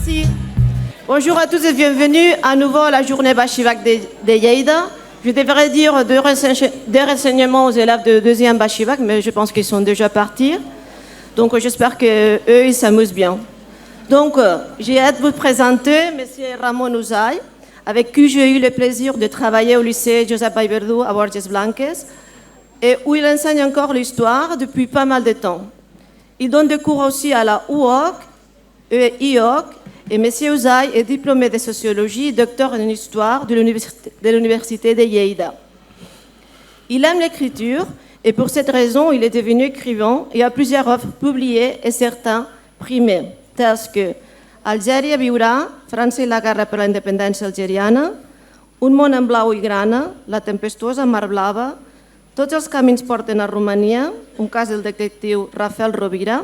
Merci. Bonjour à tous et bienvenue à nouveau à la journée Bachivak de Lleida. Je devrais dire deux renseignements aux élèves de deuxième Bachivak, mais je pense qu'ils sont déjà partis. Donc j'espère qu'eux, ils s'amusent bien. Donc j'ai hâte de vous présenter M. Ramon Uzay, avec qui j'ai eu le plaisir de travailler au lycée Josep Vallverdú à Borges Blanques, et où il enseigne encore l'histoire depuis pas mal de temps. Il donne des cours aussi à la UOC et IOC, et M. Uzay est diplômé de sociologie et docteur en histoire de l'Université de Lleida. Il aime l'écriture, et pour cette raison, il est devenu écrivain et a plusieurs œuvres publiées et certains primées, telles que Algèria viurà, França i la guerra per la independència algeriana, Un món en blau i grana, La tempestuosa mar blava, Tots els camins porten a Romania, un cas del detectiu Rafael Rovira,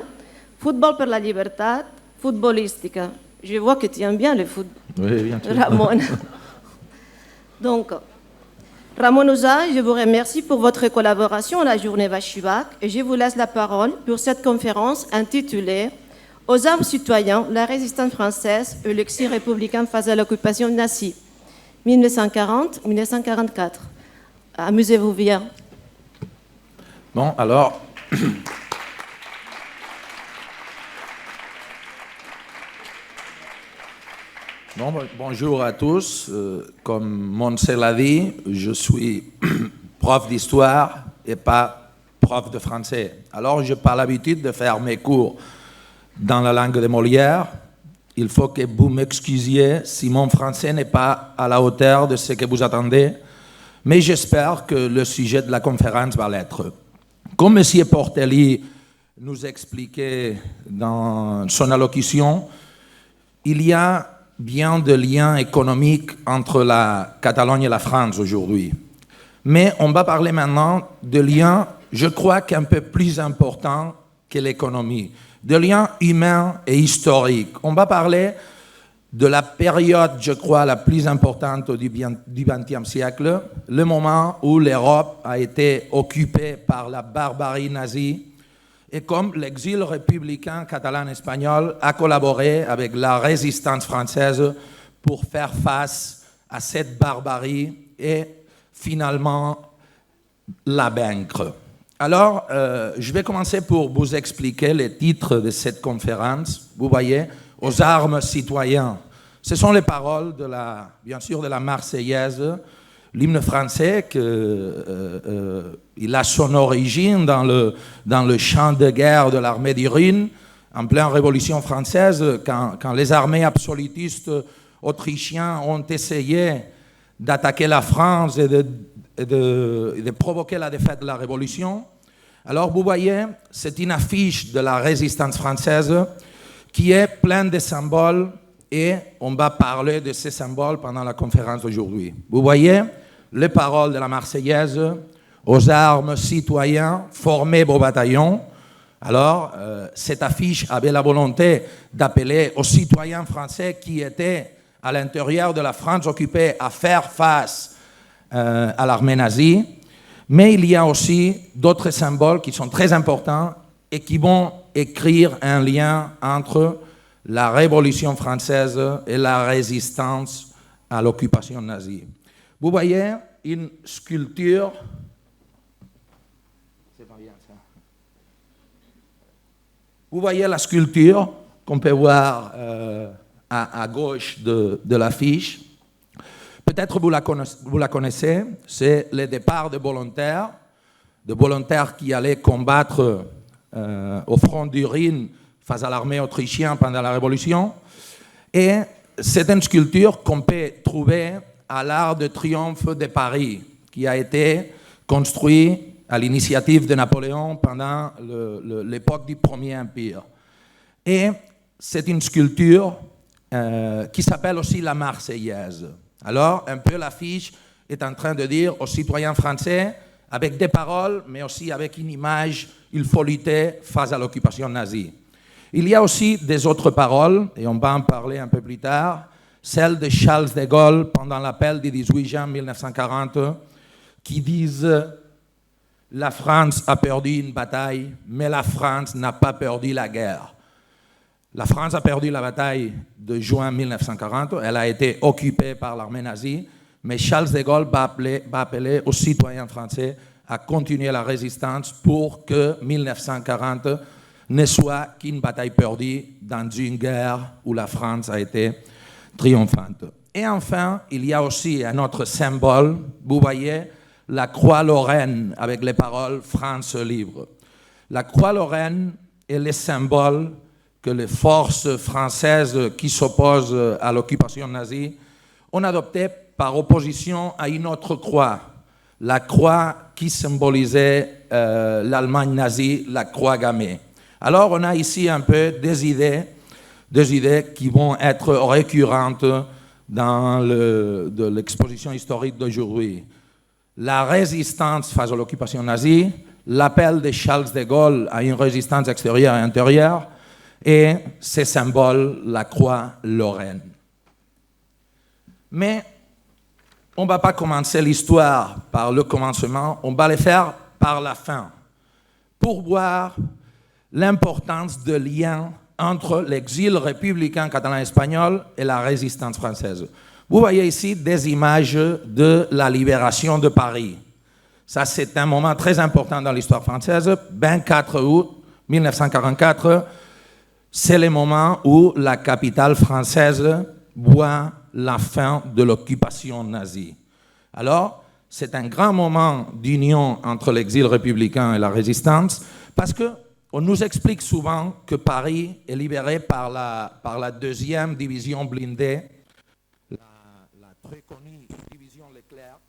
Futbol per la llibertat, Futbolística. Je vois que tu aimes bien le foot, oui, bien sûr. Ramon. Donc, Ramon Uzay, je vous remercie pour votre collaboration à la journée Bachivak et je vous laisse la parole pour cette conférence intitulée « Aux armes citoyens, la résistance française et l'exil républicain face à l'occupation nazie, 1940-1944 ». Amusez-vous bien. Bon, alors, bonjour à tous. Comme Montse l'a dit, je suis prof d'histoire et pas prof de français. Alors, je n'ai pas l'habitude de faire mes cours dans la langue de Molière. Il faut que vous m'excusiez si mon français n'est pas à la hauteur de ce que vous attendez, mais j'espère que le sujet de la conférence va l'être. Comme M. Portelli nous expliquait dans son allocution, il y a bien de liens économiques entre la Catalogne et la France aujourd'hui. Mais on va parler maintenant de liens, je crois qu'un peu plus importants que l'économie, de liens humains et historiques. On va parler de la période, je crois, la plus importante du XXe siècle, le moment où l'Europe a été occupée par la barbarie nazie et comme l'exil républicain catalan-espagnol a collaboré avec la résistance française pour faire face à cette barbarie et finalement la vaincre. Alors, je vais commencer pour vous expliquer les titres de cette conférence. Vous voyez, aux armes citoyens. Ce sont les paroles, bien sûr, de la Marseillaise, l'hymne français, il a son origine dans le champ de guerre de l'armée du Rhin, en pleine Révolution française, quand les armées absolutistes autrichiens ont essayé d'attaquer la France et de provoquer la défaite de la Révolution. Alors, vous voyez, c'est une affiche de la résistance française qui est pleine de symboles et on va parler de ces symboles pendant la conférence d'aujourd'hui. Vous voyez les paroles de la Marseillaise, aux armes citoyens, formez vos bataillons. Alors, cette affiche avait la volonté d'appeler aux citoyens français qui étaient à l'intérieur de la France occupée à faire face à l'armée nazie. Mais il y a aussi d'autres symboles qui sont très importants et qui vont écrire un lien entre la Révolution française et la résistance à l'occupation nazie. Vous voyez une sculpture. C'est pas bien ça. Vous voyez la sculpture qu'on peut voir à gauche de l'affiche. Peut-être vous la connaissez, c'est le départ de volontaires qui allaient combattre au front du Rhin face à l'armée autrichienne pendant la Révolution. Et c'est une sculpture qu'on peut trouver à l'Arc de Triomphe de Paris, qui a été construit à l'initiative de Napoléon pendant l'époque du Premier Empire. Et c'est une sculpture qui s'appelle aussi la Marseillaise. Alors, un peu l'affiche est en train de dire aux citoyens français, avec des paroles, mais aussi avec une image, il faut lutter face à l'occupation nazie. Il y a aussi des autres paroles, et on va en parler un peu plus tard, celles de Charles de Gaulle pendant l'appel du 18 juin 1940, qui disent « La France a perdu une bataille, mais la France n'a pas perdu la guerre ». La France a perdu la bataille de juin 1940, elle a été occupée par l'armée nazie, mais Charles de Gaulle va appeler aux citoyens français à continuer la résistance pour que 1940 ne soit qu'une bataille perdue dans une guerre où la France a été triomphante. Et enfin, il y a aussi un autre symbole, vous voyez, la croix lorraine avec les paroles « France libre ». La croix lorraine est le symbole que les forces françaises qui s'opposent à l'occupation nazie ont adopté par opposition à une autre croix, la croix qui symbolisait l'Allemagne nazie, la croix gammée. Alors on a ici un peu des idées qui vont être récurrentes dans l'exposition historique d'aujourd'hui. La résistance face à l'occupation nazie, l'appel de Charles de Gaulle à une résistance extérieure et intérieure, et ces symboles, la croix lorraine. Mais on ne va pas commencer l'histoire par le commencement, on va le faire par la fin, pour voir l'importance de lien entre l'exil républicain catalan-espagnol et la résistance française. Vous voyez ici des images de la libération de Paris. Ça, c'est un moment très important dans l'histoire française. 24 août 1944, c'est le moment où la capitale française voit la fin de l'occupation nazie. Alors, c'est un grand moment d'union entre l'exil républicain et la résistance, parce qu'on nous explique souvent que Paris est libéré par la deuxième division blindée, la très connue division Leclerc,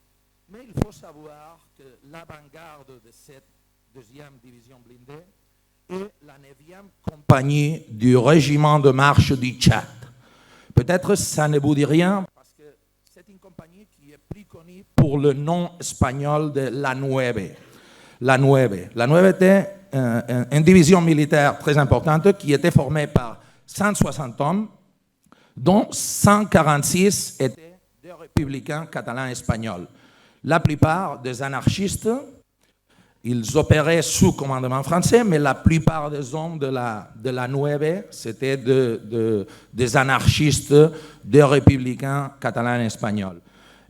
mais il faut savoir que l'avant-garde de cette deuxième division blindée est la 9e compagnie du régiment de marche du Tchad. Peut-être ça ne vous dit rien, parce que c'est une compagnie qui est plus connue pour le nom espagnol de La Nueve. La Nueve. La Nueve était une division militaire très importante qui était formée par 160 hommes, dont 146 étaient des républicains catalans et espagnols. La plupart des anarchistes, ils opéraient sous commandement français, mais la plupart des hommes de la Nueve, c'était des anarchistes, des républicains catalans et espagnols.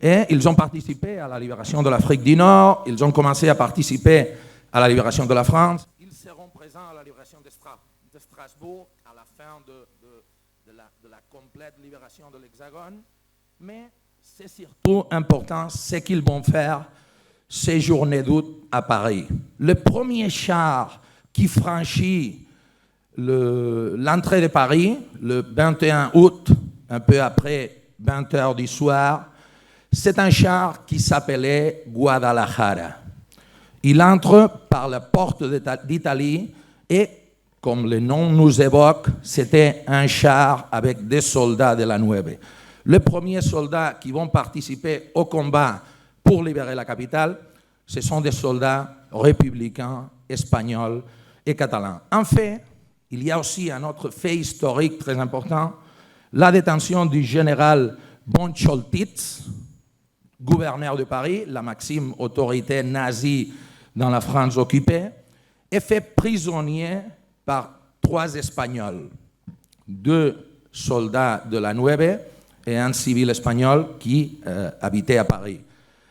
Et ils ont participé à la libération de l'Afrique du Nord, ils ont commencé à participer à la libération de la France. Ils seront présents à la libération de Strasbourg, à la fin de la complète libération de l'Hexagone. Mais c'est surtout important ce qu'ils vont faire ces journées d'août à Paris. Le premier char qui franchit l'entrée de Paris, le 21 août, un peu après 20 heures du soir, c'est un char qui s'appelait Guadalajara. Il entre par la porte d'Italie et, comme le nom nous évoque, c'était un char avec des soldats de la Nueve. Les premiers soldats qui vont participer au combat pour libérer la capitale, ce sont des soldats républicains, espagnols et catalans. En fait, il y a aussi un autre fait historique très important, la détention du général Boncholtitz, gouverneur de Paris, la maxime autorité nazie dans la France occupée, est fait prisonnier par 3 Espagnols, 2 soldats de la Nueve et un civil espagnol qui habitait à Paris.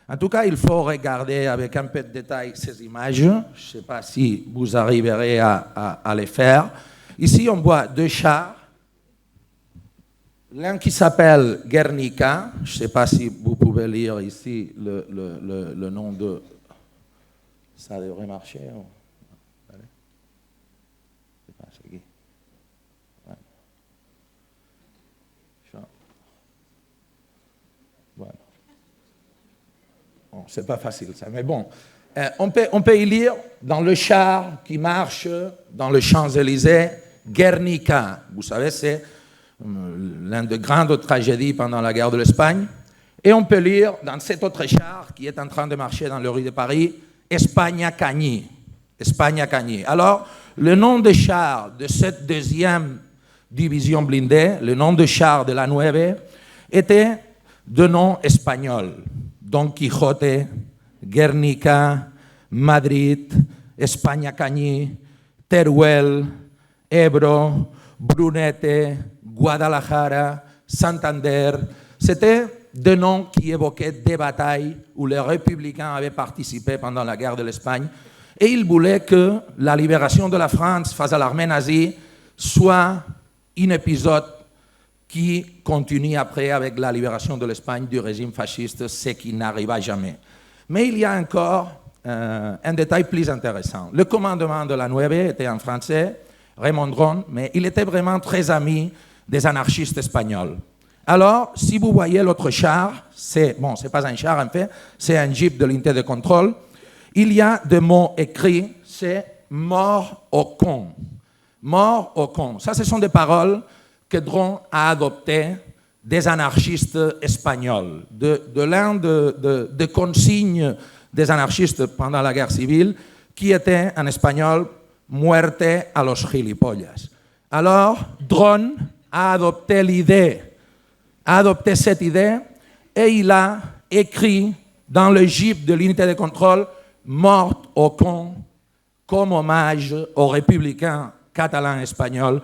En tout cas, il faut regarder avec un peu de détail ces images. Je ne sais pas si vous arriverez à les faire. Ici, on voit 2 chars. L'un qui s'appelle Guernica. Je ne sais pas si vous pouvez lire ici le nom de... Ça devrait marcher. Allez. Je sais pas, c'est qui. Ouais. Voilà. Bon, c'est pas facile ça, mais bon. On peut y lire dans le char qui marche dans les Champs-Élysées, Guernica. Vous savez, c'est l'un des grandes tragédies pendant la guerre de l'Espagne. Et on peut lire dans cet autre char qui est en train de marcher dans les rues de Paris, España Cañí. España Cañí. Alors, le nom de char de cette deuxième division blindée, le nom de char de la Nueve, était de nom espagnol. Don Quijote, Guernica, Madrid, España Cañí, Teruel, Ebro, Brunete, Guadalajara, Santander. C'était des noms qui évoquaient des batailles où les républicains avaient participé pendant la guerre de l'Espagne. Et ils voulaient que la libération de la France face à l'armée nazie soit un épisode qui continue après avec la libération de l'Espagne du régime fasciste, ce qui n'arriva jamais. Mais il y a encore un détail plus intéressant. Le commandement de la Nueve était en français, Raymond Dron, mais il était vraiment très ami des anarchistes espagnols. Alors, si vous voyez l'autre char, c'est pas un char en fait, c'est un jeep de l'unité de contrôle, il y a des mots écrits, c'est « mort au con ». Mort au con. Ça, ce sont des paroles que Dron a adoptées des anarchistes espagnols. De l'un des consignes des anarchistes pendant la guerre civile, qui était en espagnol « muerte a los gilipollas ». Alors, Dron a adopté cette idée et il a écrit dans le jeep de l'unité de contrôle « morte au con » comme hommage aux républicains catalans et espagnols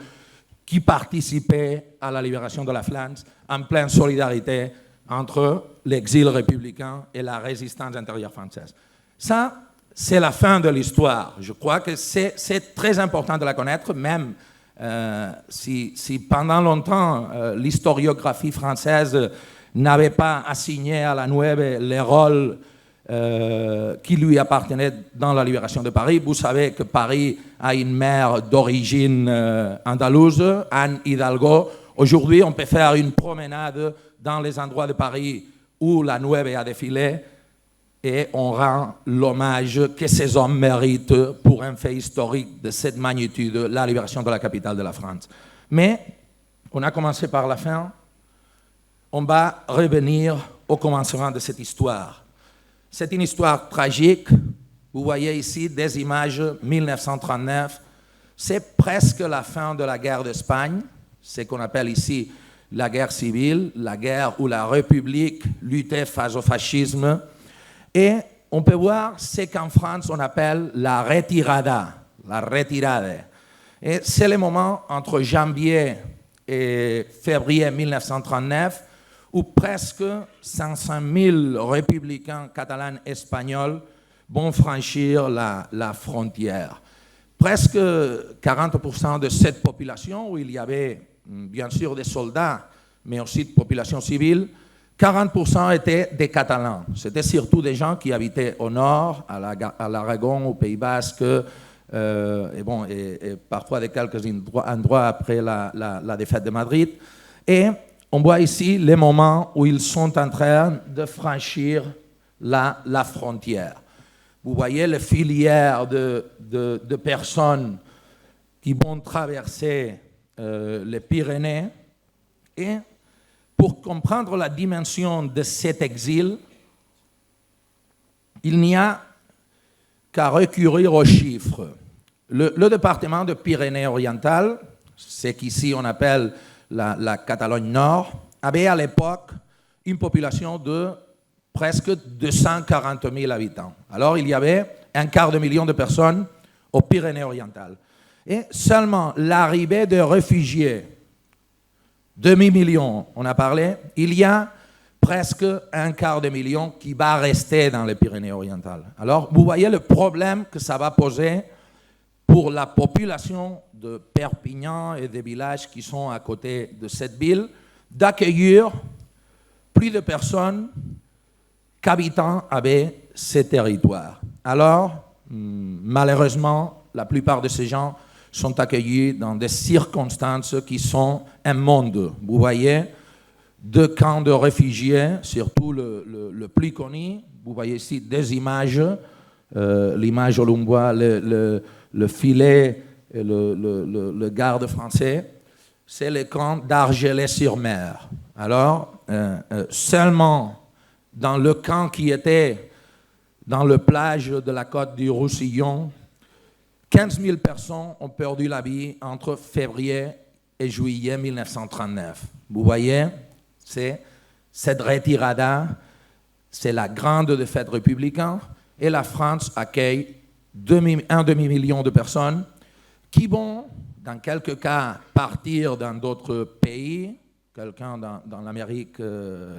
qui participaient à la libération de la Flandre en pleine solidarité entre l'exil républicain et la résistance intérieure française. Ça, c'est la fin de l'histoire. Je crois que c'est très important de la connaître, même si pendant longtemps l'historiographie française n'avait pas assigné à la Nueve les rôles qui lui appartenaient dans la libération de Paris. Vous savez que Paris a une mère d'origine andalouse, Anne Hidalgo. Aujourd'hui, on peut faire une promenade dans les endroits de Paris où la Nueve a défilé et on rend l'hommage que ces hommes méritent pour un fait historique de cette magnitude, la libération de la capitale de la France. Mais on a commencé par la fin, on va revenir au commencement de cette histoire. C'est une histoire tragique. Vous voyez ici des images 1939. C'est presque la fin de la guerre d'Espagne, ce qu'on appelle ici la guerre civile, la guerre où la République luttait face au fascisme. Et on peut voir ce qu'en France on appelle la retirada, la retirada. Et c'est le moment entre janvier et février 1939 où presque 500 000 républicains catalans espagnols vont franchir la frontière. Presque 40% de cette population, où il y avait bien sûr des soldats, mais aussi de population civile, 40% étaient des Catalans. C'était surtout des gens qui habitaient au nord, à l'Aragon, au Pays Basque, et parfois de quelques endroits après la défaite de Madrid. Et on voit ici les moments où ils sont en train de franchir la frontière. Vous voyez les filières de personnes qui vont traverser les Pyrénées. Et pour comprendre la dimension de cet exil, il n'y a qu'à recourir aux chiffres. Le département de Pyrénées-Orientales, ce qu'ici on appelle la Catalogne Nord, avait à l'époque une population de presque 240 000 habitants. Alors il y avait 250 000 de personnes aux Pyrénées-Orientales. Et seulement l'arrivée de réfugiés, demi-million, on a parlé, il y a presque 250 000 qui va rester dans les Pyrénées-Orientales. Alors vous voyez le problème que ça va poser pour la population de Perpignan et des villages qui sont à côté de cette ville, d'accueillir plus de personnes qu'habitants avaient ces territoires. Alors, malheureusement, la plupart de ces gens sont accueillis dans des circonstances qui sont un monde. Vous voyez, 2 camps de réfugiés, surtout le plus connu. Vous voyez ici des images, l'image où l'on voit le filet et le garde français, c'est le camp d'Argelès-sur-Mer. Alors, seulement dans le camp qui était dans le plage de la côte du Roussillon, 15 000 personnes ont perdu la vie entre février et juillet 1939. Vous voyez, c'est cette retirada, c'est la grande défaite républicaine, et la France accueille un demi-million de personnes qui vont dans quelques cas, partir dans d'autres pays, quelqu'un dans l'Amérique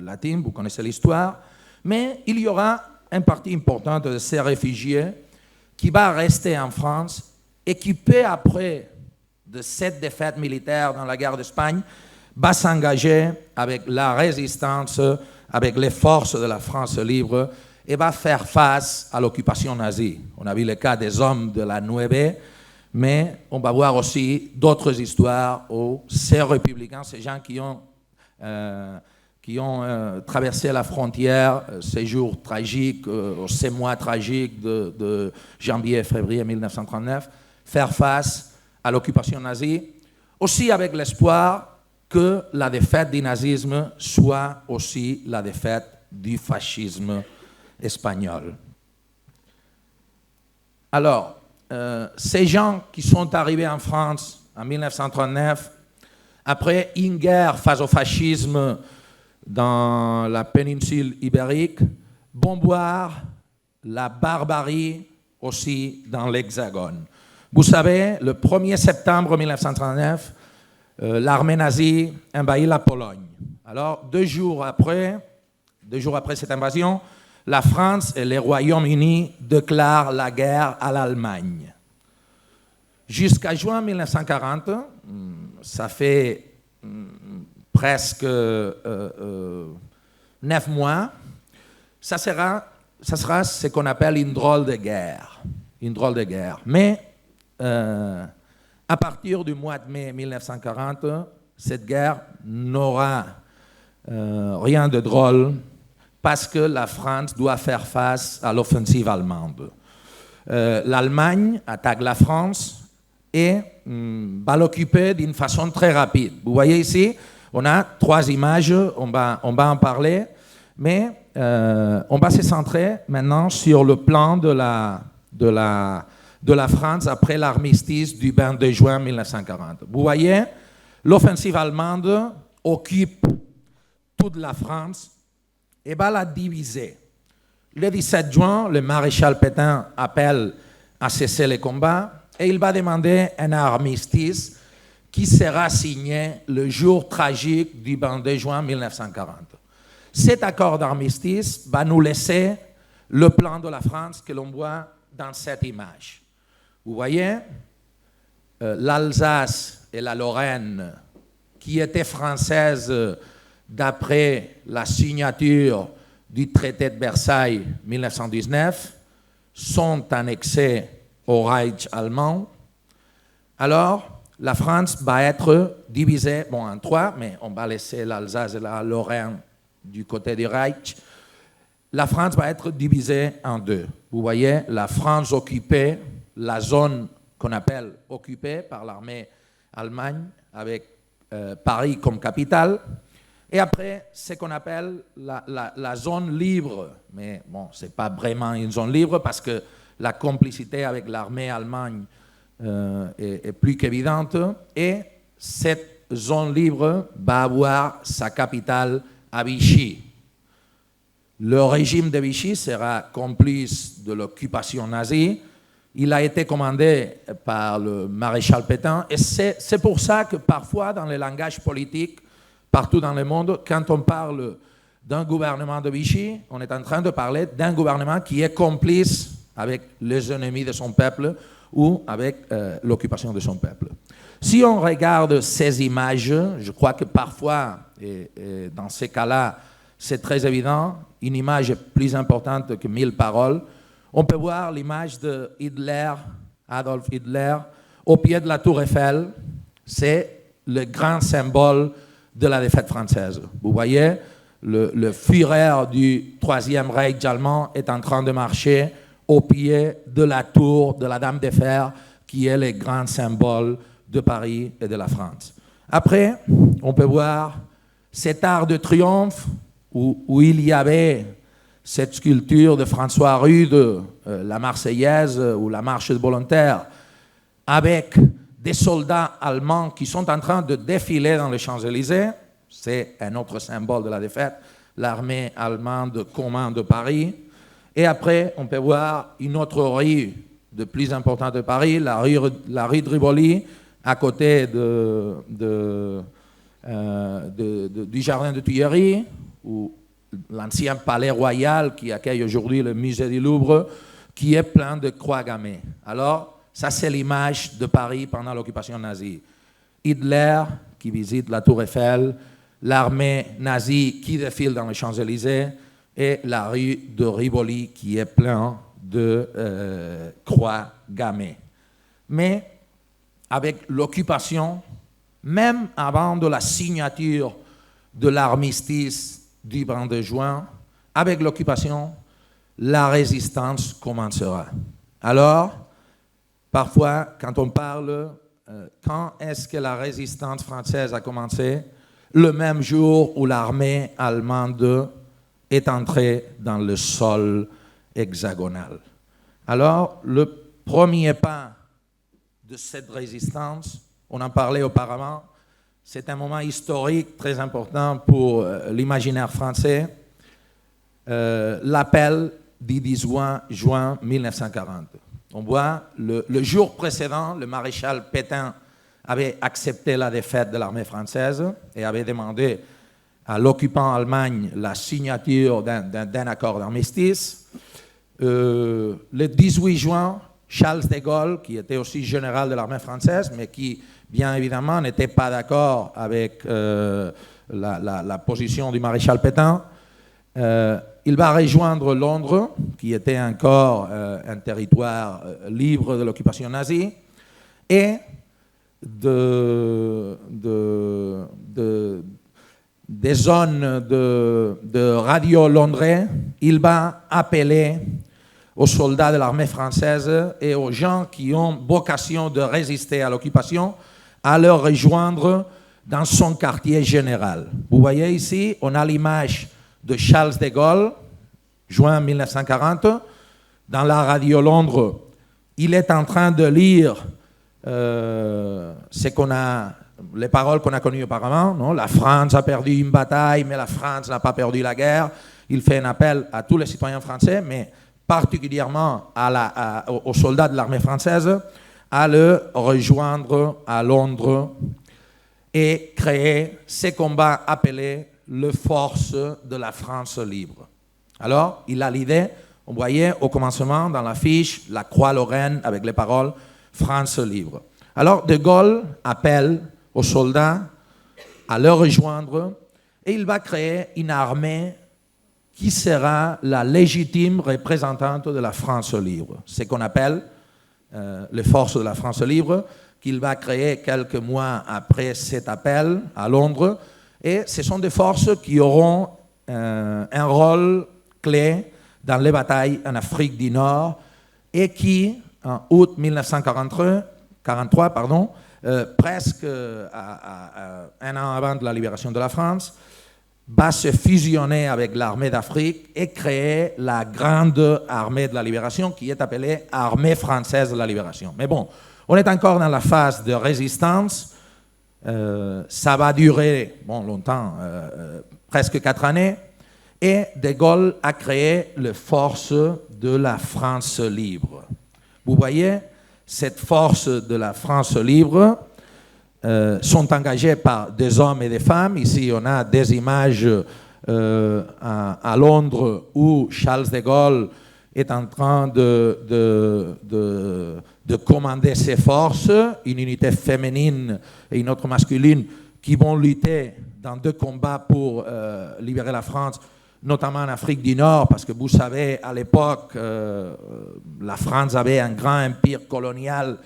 latine, vous connaissez l'histoire, mais il y aura une partie importante de ces réfugiés qui va rester en France et qui peut, après de cette défaite militaire dans la guerre d'Espagne, va s'engager avec la résistance, avec les forces de la France libre et va faire face à l'occupation nazie. On a vu le cas des hommes de la Nueve, mais on va voir aussi d'autres histoires où ces républicains, ces gens qui ont traversé la frontière, ces jours tragiques, ces mois tragiques de janvier et février 1939, faire face à l'occupation nazie, aussi avec l'espoir que la défaite du nazisme soit aussi la défaite du fascisme espagnol. Alors, ces gens qui sont arrivés en France en 1939, après une guerre face au fascisme dans la péninsule ibérique, vont voir la barbarie aussi dans l'Hexagone. Vous savez, le 1er septembre 1939, l'armée nazie envahit la Pologne. Alors, 2 jours après cette invasion, la France et le Royaume-Uni déclarent la guerre à l'Allemagne. Jusqu'à juin 1940, ça fait presque 9 mois, ça sera ce qu'on appelle une drôle de guerre. Mais à partir du mois de mai 1940, cette guerre n'aura rien de drôle parce que la France doit faire face à l'offensive allemande. L'Allemagne attaque la France et va l'occuper d'une façon très rapide. Vous voyez ici, on a 3 images, on va en parler, mais on va se centrer maintenant sur le plan de la France après l'armistice du 22 juin 1940. Vous voyez, l'offensive allemande occupe toute la France et va la diviser. Le 17 juin, le maréchal Pétain appelle à cesser les combats et il va demander un armistice qui sera signé le jour tragique du 22 juin 1940. Cet accord d'armistice va nous laisser le plan de la France que l'on voit dans cette image. Vous voyez, l'Alsace et la Lorraine, qui étaient françaises d'après la signature du traité de Versailles 1919, sont annexées au Reich allemand. Alors, la France va être divisée en 3, mais on va laisser l'Alsace et la Lorraine du côté du Reich. La France va être divisée en 2. Vous voyez, la France occupée, la zone qu'on appelle occupée par l'armée allemande, avec Paris comme capitale, et après, ce qu'on appelle la zone libre. Mais bon, ce n'est pas vraiment une zone libre parce que la complicité avec l'armée allemande est plus qu'évidente. Et cette zone libre va avoir sa capitale à Vichy. Le régime de Vichy sera complice de l'occupation nazie. Il a été commandé par le maréchal Pétain. Et c'est pour ça que parfois, dans le langage politique, partout dans le monde, quand on parle d'un gouvernement de Vichy, on est en train de parler d'un gouvernement qui est complice avec les ennemis de son peuple ou avec l'occupation de son peuple. Si on regarde ces images, je crois que parfois, et dans ces cas-là, c'est très évident, une image est plus importante que 1000 paroles. On peut voir l'image de Hitler, Adolf Hitler, au pied de la Tour Eiffel. C'est le grand symbole de la défaite française. Vous voyez, le Führer du Troisième Reich allemand est en train de marcher au pied de la tour de la Dame de Fer, qui est le grand symbole de Paris et de la France. Après, on peut voir cet arc de triomphe où il y avait cette sculpture de François Rude, la Marseillaise ou la Marche des volontaires, avec des soldats allemands qui sont en train de défiler dans les Champs-Élysées. C'est un autre symbole de la défaite, l'armée allemande commande Paris. Et après, on peut voir une autre rue de plus importante de Paris, la rue de Rivoli, à côté du jardin de Tuileries, ou l'ancien palais royal qui accueille aujourd'hui le musée du Louvre, qui est plein de croix gammées. Alors, ça c'est l'image de Paris pendant l'occupation nazie. Hitler qui visite la Tour Eiffel, l'armée nazie qui défile dans les Champs-Élysées et la rue de Rivoli qui est pleine de croix gammées. Mais avec l'occupation, même avant de la signature de l'armistice du 22 juin, avec l'occupation, la résistance commencera. Alors, parfois, quand on parle, quand est-ce que la résistance française a commencé? Le même jour où l'armée allemande est entrée dans le sol hexagonal. Alors, le premier pas de cette résistance, on en parlait auparavant, c'est un moment historique très important pour l'imaginaire français, l'appel du 10 juin 1940. On voit, le jour précédent, le maréchal Pétain avait accepté la défaite de l'armée française et avait demandé à l'occupant Allemagne la signature d'un accord d'armistice. Le 18 juin, Charles de Gaulle, qui était aussi général de l'armée française, mais qui, bien évidemment, n'était pas d'accord avec la position du maréchal Pétain, il va rejoindre Londres, qui était encore un territoire libre de l'occupation nazie, et des zones de radio londrais, il va appeler aux soldats de l'armée française et aux gens qui ont vocation de résister à l'occupation à le rejoindre dans son quartier général. Vous voyez ici, on a l'image de Charles de Gaulle, juin 1940, dans la radio Londres. Il est en train de lire les paroles qu'on a connues auparavant. Non? La France a perdu une bataille, mais la France n'a pas perdu la guerre. Il fait un appel à tous les citoyens français, mais particulièrement aux soldats de l'armée française, à le rejoindre à Londres et créer ces combats appelés les forces de la France libre. Alors, il a l'idée, on voyait au commencement dans l'affiche la croix lorraine avec les paroles France libre. Alors, de Gaulle appelle aux soldats à le rejoindre et il va créer une armée qui sera la légitime représentante de la France libre. C'est ce qu'on appelle les forces de la France libre, qu'il va créer quelques mois après cet appel à Londres. Et ce sont des forces qui auront un rôle clé dans les batailles en Afrique du Nord et qui, en août 1943, presque un an avant de la libération de la France, va se fusionner avec l'armée d'Afrique et créer la grande armée de la libération qui est appelée Armée française de la libération. Mais bon, on est encore dans la phase de résistance. Ça va durer longtemps, presque 4 années. Et de Gaulle a créé les forces de la France libre. Vous voyez, cette force de la France libre sont engagés par des hommes et des femmes. Ici, on a des images à Londres où Charles de Gaulle est en train de commander ses forces, une unité féminine et une autre masculine, qui vont lutter dans 2 combats pour libérer la France, notamment en Afrique du Nord, parce que vous savez, à l'époque, la France avait un grand empire colonial.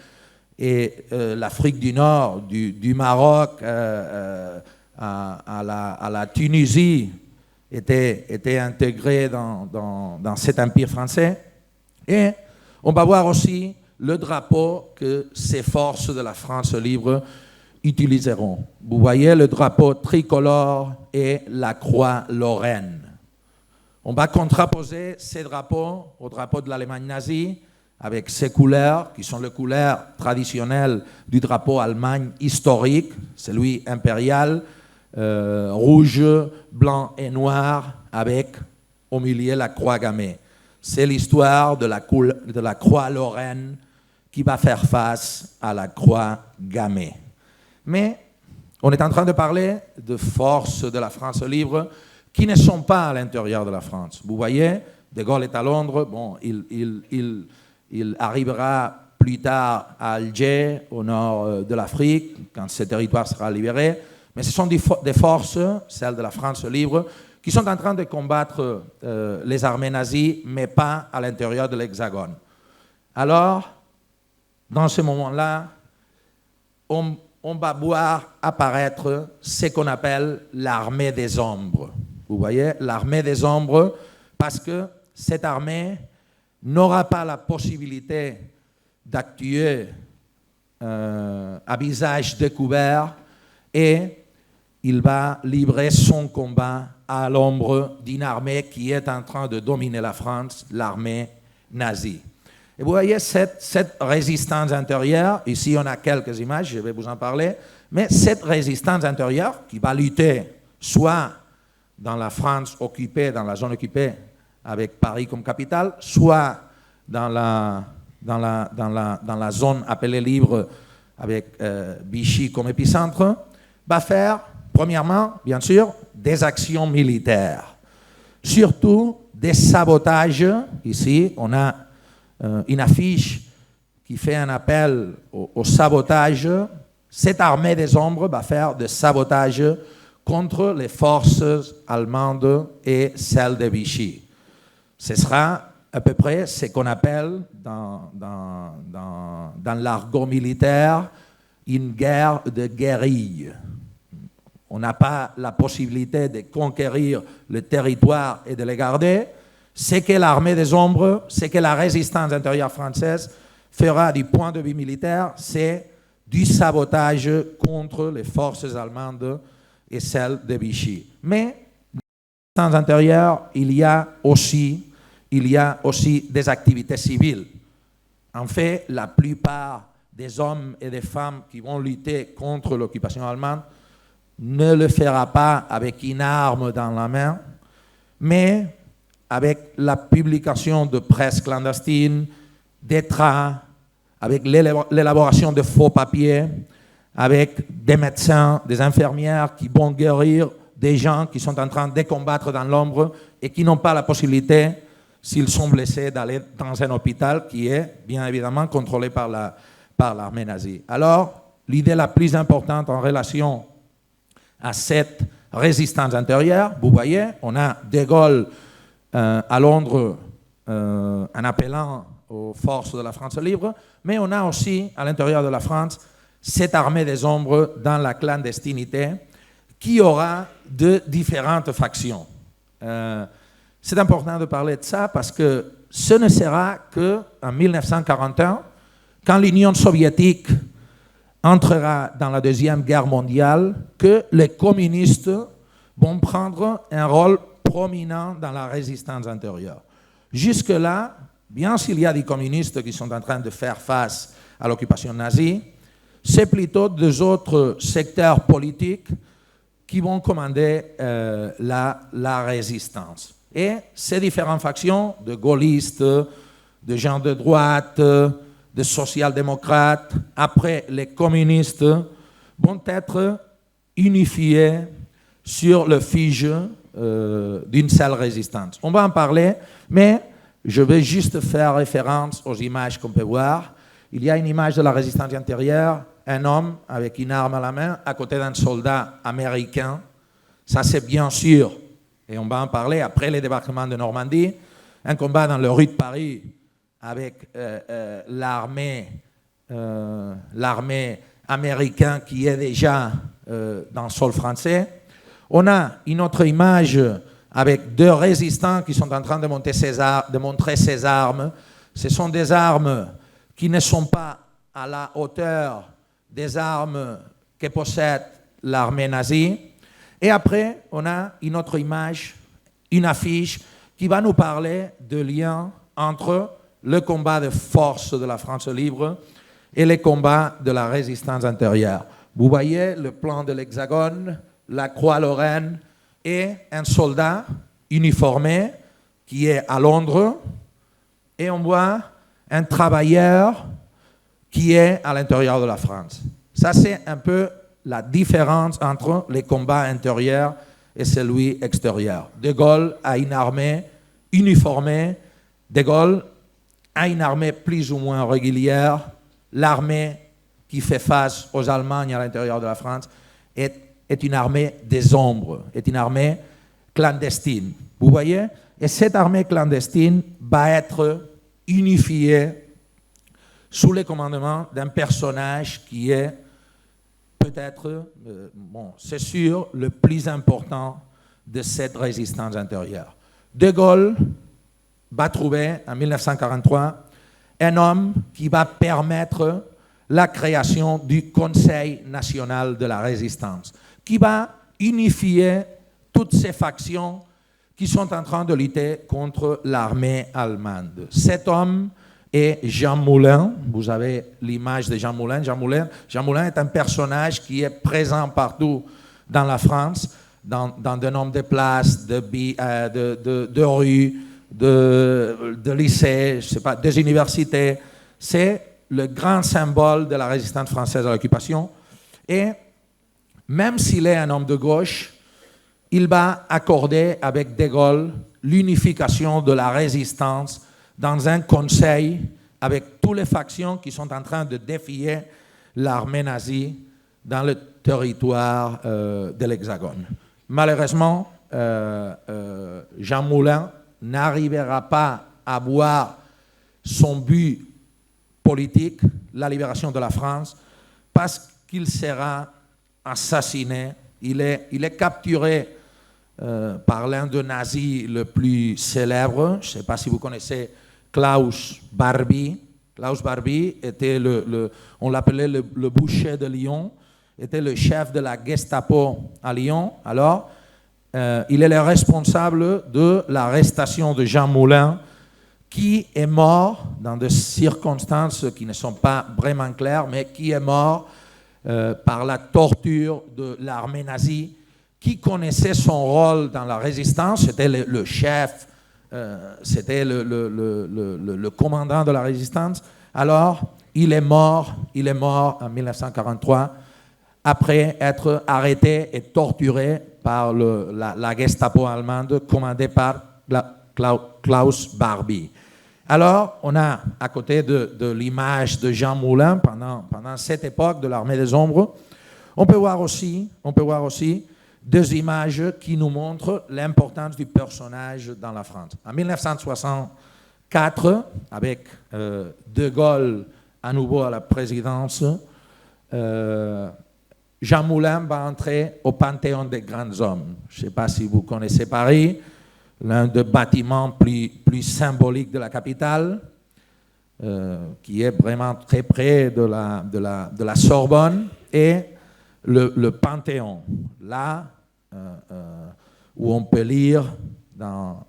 Et l'Afrique du Nord, du Maroc à la Tunisie, était intégrée dans cet empire français. Et on va voir aussi le drapeau que ces forces de la France libre utiliseront. Vous voyez le drapeau tricolore et la croix lorraine. On va contraposer ces drapeaux au drapeau de l'Allemagne nazie, avec ces couleurs, qui sont les couleurs traditionnelles du drapeau allemand historique, celui impérial, rouge, blanc et noir, avec au milieu la croix gammée. C'est l'histoire de la croix lorraine qui va faire face à la croix gammée. Mais on est en train de parler de forces de la France libre qui ne sont pas à l'intérieur de la France. Vous voyez, De Gaulle est à Londres, bon, il arrivera plus tard à Alger, au nord de l'Afrique, quand ce territoire sera libéré, mais ce sont des forces, celles de la France libre, qui sont en train de combattre les armées nazies, mais pas à l'intérieur de l'Hexagone. Alors, dans ce moment-là, on va voir apparaître ce qu'on appelle l'armée des ombres. Vous voyez, l'armée des ombres, parce que cette armée n'aura pas la possibilité d'actuer à visage découvert et il va livrer son combat à l'ombre d'une armée qui est en train de dominer la France, l'armée nazie. Et vous voyez cette résistance intérieure, ici on a quelques images, je vais vous en parler, mais cette résistance intérieure qui va lutter soit dans la France occupée, dans la zone occupée avec Paris comme capitale, soit dans la zone appelée libre avec Vichy comme épicentre, va faire, premièrement, bien sûr, des actions militaires. Surtout des sabotages. Ici, on a une affiche qui fait un appel au sabotage. Cette armée des ombres va faire des sabotages contre les forces allemandes et celles de Vichy. Ce sera à peu près ce qu'on appelle dans l'argot militaire une guerre de guérille. On n'a pas la possibilité de conquérir le territoire et de le garder. Ce que l'armée des ombres, ce que la résistance intérieure française fera du point de vue militaire, c'est du sabotage contre les forces allemandes et celles de Vichy. Mais dans la résistance intérieure, il y a aussi des activités civiles. En fait, la plupart des hommes et des femmes qui vont lutter contre l'occupation allemande ne le fera pas avec une arme dans la main, mais avec la publication de presse clandestine, des trains, avec l'élaboration de faux papiers, avec des médecins, des infirmières qui vont guérir des gens qui sont en train de combattre dans l'ombre et qui n'ont pas la possibilité, s'ils sont blessés, d'aller dans un hôpital qui est bien évidemment contrôlé par l'armée nazie. Alors, l'idée la plus importante en relation à cette résistance intérieure, vous voyez, on a De Gaulle à Londres en appelant aux forces de la France libre, mais on a aussi à l'intérieur de la France cette armée des ombres dans la clandestinité qui aura de différentes factions. C'est important de parler de ça parce que ce ne sera qu'en 1941, quand l'Union soviétique entrera dans la Deuxième Guerre mondiale, que les communistes vont prendre un rôle prominent dans la résistance intérieure. Jusque-là, bien s'il y a des communistes qui sont en train de faire face à l'occupation nazie, c'est plutôt des autres secteurs politiques qui vont commander la résistance. Et ces différentes factions de gaullistes, de gens de droite, de social-démocrates, après les communistes, vont être unifiés sur le fige d'une seule résistance. On va en parler, mais je vais juste faire référence aux images qu'on peut voir. Il y a une image de la résistance intérieure, un homme avec une arme à la main à côté d'un soldat américain. Ça, c'est bien sûr, et on va en parler après les débarquements de Normandie, un combat dans les rues de Paris avec l'armée américaine qui est déjà dans le sol français. On a une autre image avec deux résistants qui sont en train de montrer ces armes. Ce sont des armes qui ne sont pas à la hauteur des armes que possède l'armée nazie. Et après, on a une autre image, une affiche qui va nous parler de lien entre le combat de force de la France libre et les combats de la résistance intérieure. Vous voyez le plan de l'Hexagone, la Croix-Lorraine et un soldat uniformé qui est à Londres. Et on voit un travailleur qui est à l'intérieur de la France. Ça, c'est un peu la différence entre les combats intérieurs et celui extérieur. De Gaulle a une armée uniformée. De Gaulle a une armée plus ou moins régulière. L'armée qui fait face aux Allemands à l'intérieur de la France est une armée des ombres, est une armée clandestine. Vous voyez? Et cette armée clandestine va être unifiée sous le commandement d'un personnage qui est peut-être, c'est sûr, le plus important de cette résistance intérieure. De Gaulle va trouver en 1943 un homme qui va permettre la création du Conseil national de la résistance, qui va unifier toutes ces factions qui sont en train de lutter contre l'armée allemande. Cet homme est Jean Moulin. Vous avez l'image de Jean Moulin. Jean Moulin est un personnage qui est présent partout dans la France, dans de nombreuses places, de rues, de lycées, je sais pas, des universités. C'est le grand symbole de la résistance française à l'occupation. Et même s'il est un homme de gauche, il va accorder avec De Gaulle l'unification de la résistance dans un conseil avec toutes les factions qui sont en train de défier l'armée nazie dans le territoire de l'Hexagone. Malheureusement, Jean Moulin n'arrivera pas à voir son but politique, la libération de la France, parce qu'il sera assassiné. Il est capturé par l'un des nazis le plus célèbre. Je ne sais pas si vous connaissez Klaus Barbie. Klaus Barbie était on l'appelait le boucher de Lyon, était le chef de la Gestapo à Lyon. Alors, il est le responsable de l'arrestation de Jean Moulin, qui est mort dans des circonstances qui ne sont pas vraiment claires, mais qui est mort par la torture de l'armée nazie, qui connaissait son rôle dans la résistance. C'était le chef, c'était le commandant de la résistance. Alors, il est mort en 1943, après être arrêté et torturé par la Gestapo allemande, commandée par Klaus Barbie. Alors, on a, à côté de l'image de Jean Moulin, pendant cette époque de l'armée des ombres, on peut voir aussi deux images qui nous montrent l'importance du personnage dans la France. En 1964, avec De Gaulle à nouveau à la présidence, Jean Moulin va entrer au Panthéon des grands hommes. Je ne sais pas si vous connaissez Paris, l'un des bâtiments plus symboliques de la capitale, qui est vraiment très près de la Sorbonne, et le Panthéon, là où on peut lire dans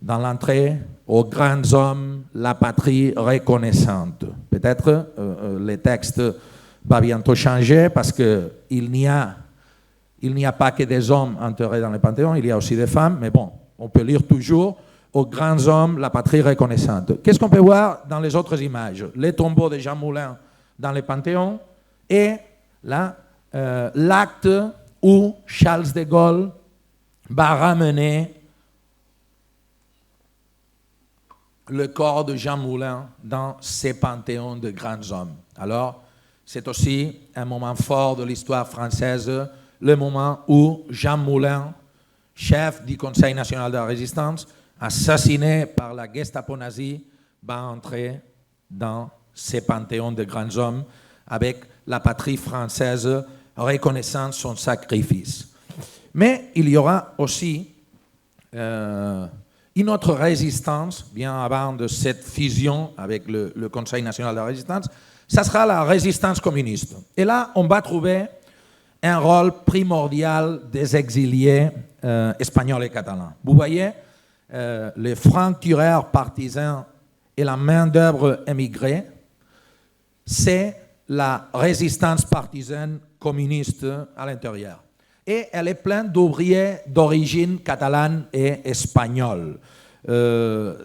l'entrée « Aux grands hommes, la patrie reconnaissante ». Peut-être les textes va bientôt changer parce qu'il n'y a pas que des hommes enterrés dans le Panthéon, il y a aussi des femmes, mais bon, on peut lire toujours « Aux grands hommes, la patrie reconnaissante ». Qu'est-ce qu'on peut voir dans les autres images? Les tombeaux de Jean Moulin dans le Panthéon et là, l'acte où Charles de Gaulle va ramener le corps de Jean Moulin dans ces panthéons de grands hommes. Alors, c'est aussi un moment fort de l'histoire française, le moment où Jean Moulin, chef du Conseil national de la résistance, assassiné par la Gestapo nazie, va entrer dans ces panthéons de grands hommes avec la patrie française reconnaissant son sacrifice. Mais il y aura aussi une autre résistance, bien avant de cette fusion avec le Conseil national de la résistance, ça sera la résistance communiste. Et là, on va trouver un rôle primordial des exiliés espagnols et catalans. Vous voyez, les francs-tireurs partisans et la main-d'œuvre émigrée, c'est la résistance partisane communiste à l'intérieur. Et elle est pleine d'ouvriers d'origine catalane et espagnole.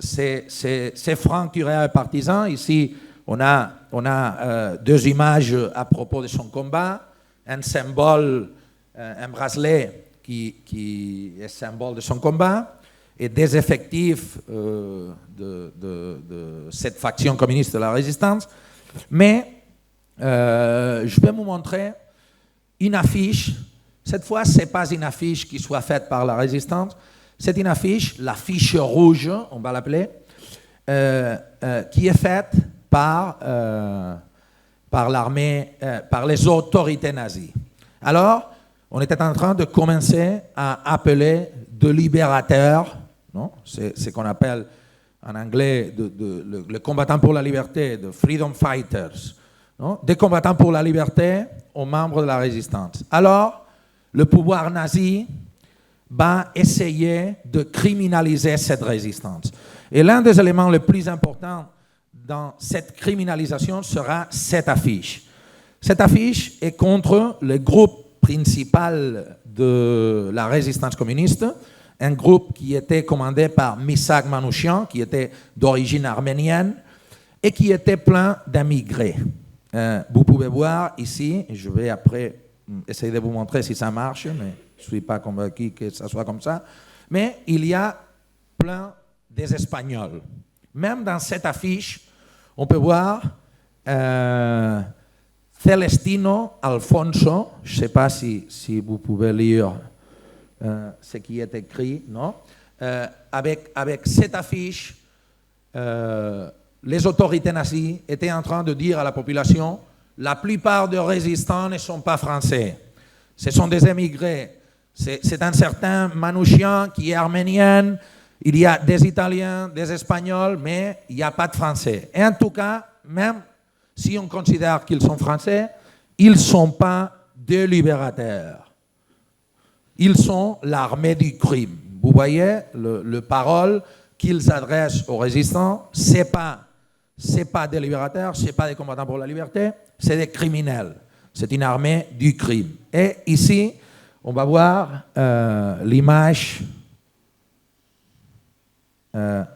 Ces francs-tireurs et partisans, ici on a deux images à propos de son combat, un symbole, un bracelet qui est symbole de son combat, et des effectifs de cette faction communiste de la résistance. Mais je vais vous montrer une affiche. Cette fois, ce n'est pas une affiche qui soit faite par la résistance, c'est une affiche, la fiche rouge, on va l'appeler, qui est faite par l'armée, par les autorités nazies. Alors, on était en train de commencer à appeler de libérateurs, non? C'est ce qu'on appelle en anglais le combattant pour la liberté, de freedom fighters, non? Des combattants pour la liberté aux membres de la résistance. Alors, le pouvoir nazi va essayer de criminaliser cette résistance. Et l'un des éléments les plus importants dans cette criminalisation sera cette affiche. Cette affiche est contre le groupe principal de la résistance communiste, un groupe qui était commandé par Misak Manouchian, qui était d'origine arménienne et qui était plein d'immigrés. Vous pouvez voir ici, je vais après essayer de vous montrer si ça marche, mais je ne suis pas convaincu que ça soit comme ça, mais il y a plein des Espagnols. Même dans cette affiche, on peut voir Celestino Alfonso, je ne sais pas si vous pouvez lire ce qui est écrit, non? Avec cette affiche, les autorités nazies étaient en train de dire à la population: la plupart des résistants ne sont pas français, ce sont des émigrés. C'est un certain Manouchian qui est arménien, il y a des Italiens, des Espagnols, mais il n'y a pas de Français. Et en tout cas, même si on considère qu'ils sont Français, ils ne sont pas des libérateurs. Ils sont l'armée du crime. Vous voyez, le parole qu'ils adressent aux résistants, ce n'est pas des libérateurs, ce n'est pas des combattants pour la liberté, c'est des criminels. C'est une armée du crime. Et ici, on va voir l'image d'un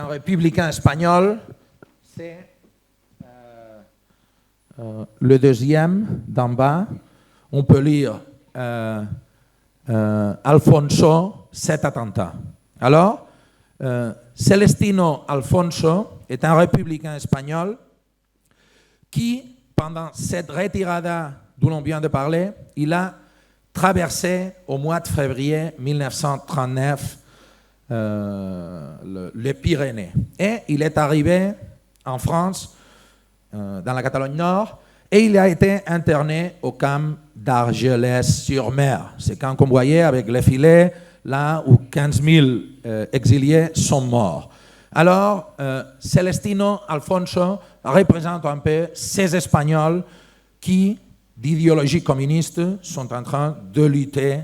républicain espagnol. C'est le deuxième d'en bas. On peut lire Alfonso, 7 attentats. Alors, Celestino Alfonso est un républicain espagnol qui, pendant cette retirada dont on vient de parler, il a traversé au mois de février 1939 les Pyrénées. Et il est arrivé en France, dans la Catalogne Nord, et il a été interné au camp d'Argelès-sur-Mer. C'est quand on voyait avec les filets, là où 15 000 exiliés sont morts. Alors, Celestino Alfonso représente un peu ces Espagnols qui, d'idéologie communiste, sont en train de lutter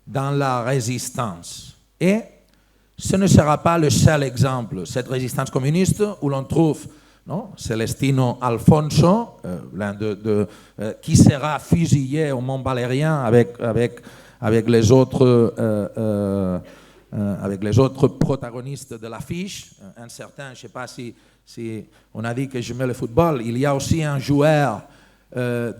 dans la résistance. Et ce ne sera pas le seul exemple, cette résistance communiste, où l'on trouve Celestino Alfonso, qui sera fusillé au Mont Valérien avec les autres protagonistes de l'affiche. Un certain, je ne sais pas si on a dit que j'aimais le football, il y a aussi un joueur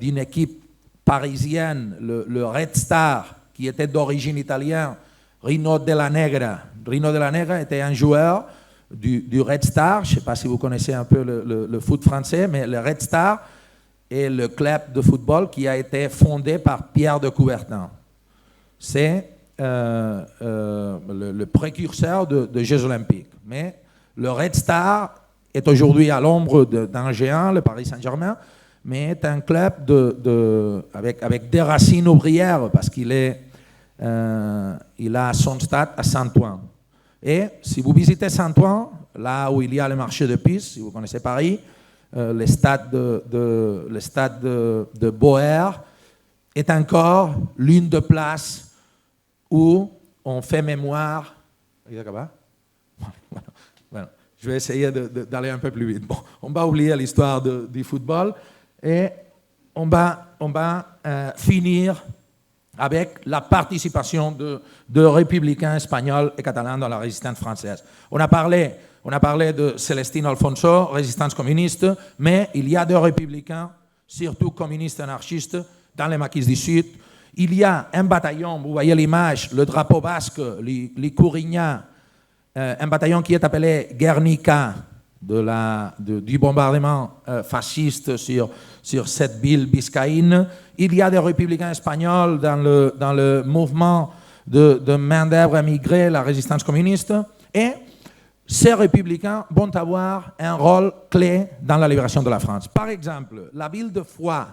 d'une équipe parisienne, le Red Star, qui était d'origine italienne, Rino Della Negra. Rino Della Negra était un joueur du Red Star. Je ne sais pas si vous connaissez un peu le foot français, mais le Red Star est le club de football qui a été fondé par Pierre de Coubertin. C'est le précurseur de Jeux Olympiques. Mais le Red Star est aujourd'hui à l'ombre d'un géant, le Paris Saint-Germain, mais est un club avec des racines ouvrières, parce qu'il a son stade à Saint-Ouen. Et si vous visitez Saint-Ouen, là où il y a le marché de Pise, si vous connaissez Paris, le stade de Boer est encore l'une des places où on fait mémoire. Bueno, je vais essayer d'aller un peu plus vite. Bon, on va oublier l'histoire du football et on va finir avec la participation de républicains espagnols et catalans dans la résistance française. On a parlé On a parlé de Celestino Alfonso, résistance communiste, mais il y a des républicains, surtout communistes anarchistes, dans les Maquis du Sud. Il y a un bataillon, vous voyez l'image, le drapeau basque, les Courignats, un bataillon qui est appelé Guernica, du bombardement fasciste sur cette ville biscaïne. Il y a des républicains espagnols dans le mouvement de main-d'œuvre émigrée, la résistance communiste. Et ces républicains vont avoir un rôle clé dans la libération de la France. Par exemple, la ville de Foix,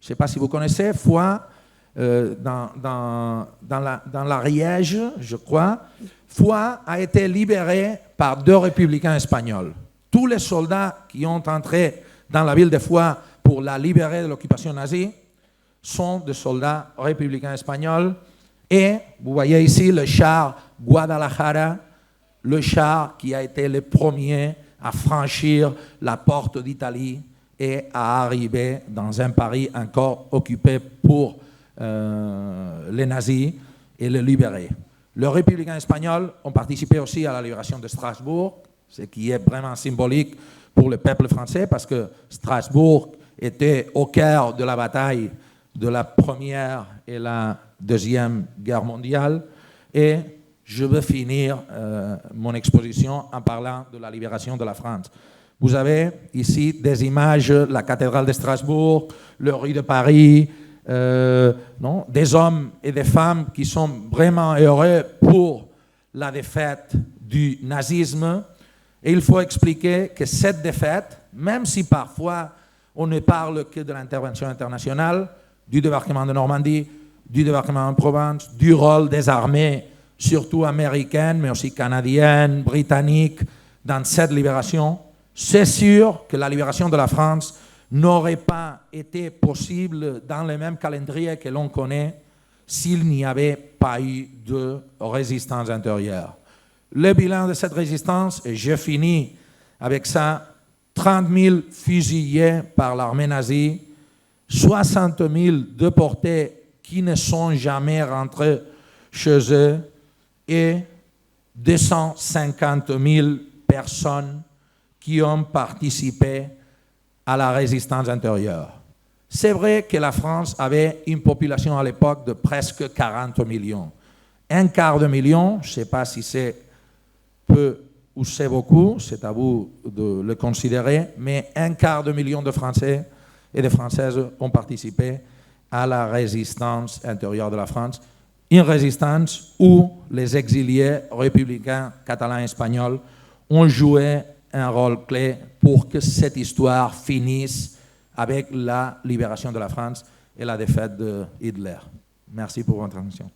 je ne sais pas si vous connaissez, Foix, dans l'Ariège, je crois, Foix a été libérée par 2 républicains espagnols. Tous les soldats qui ont entré dans la ville de Foix pour la libérer de l'occupation nazie sont des soldats républicains espagnols. Et vous voyez ici le char Guadalajara, le char qui a été le premier à franchir la porte d'Italie et à arriver dans un Paris encore occupé pour les nazis et le libérer. Les républicains espagnols ont participé aussi à la libération de Strasbourg, ce qui est vraiment symbolique pour le peuple français, parce que Strasbourg était au cœur de la bataille de la Première et la Deuxième Guerre mondiale. Et je veux finir mon exposition en parlant de la libération de la France. Vous avez ici des images, la cathédrale de Strasbourg, le rue de Paris, des hommes et des femmes qui sont vraiment heureux pour la défaite du nazisme. Et il faut expliquer que cette défaite, même si parfois on ne parle que de l'intervention internationale, du débarquement de Normandie, du débarquement en Provence, du rôle des armées, surtout américaines, mais aussi canadiennes, britanniques, dans cette libération, c'est sûr que la libération de la France n'aurait pas été possible dans le même calendrier que l'on connaît s'il n'y avait pas eu de résistance intérieure. Le bilan de cette résistance, et je finis avec ça, 30 000 fusillés par l'armée nazie, 60 000 déportés qui ne sont jamais rentrés chez eux et 250 000 personnes qui ont participé à la résistance intérieure. C'est vrai que la France avait une population à l'époque de presque 40 millions. Un quart de million, je ne sais pas si c'est peu ou c'est beaucoup, c'est à vous de le considérer, mais un quart de million de Français et de Françaises ont participé à la résistance intérieure de la France. Une résistance où les exiliés républicains, catalans et espagnols ont joué un rôle clé pour que cette histoire finisse avec la libération de la France et la défaite de Hitler. Merci pour votre attention.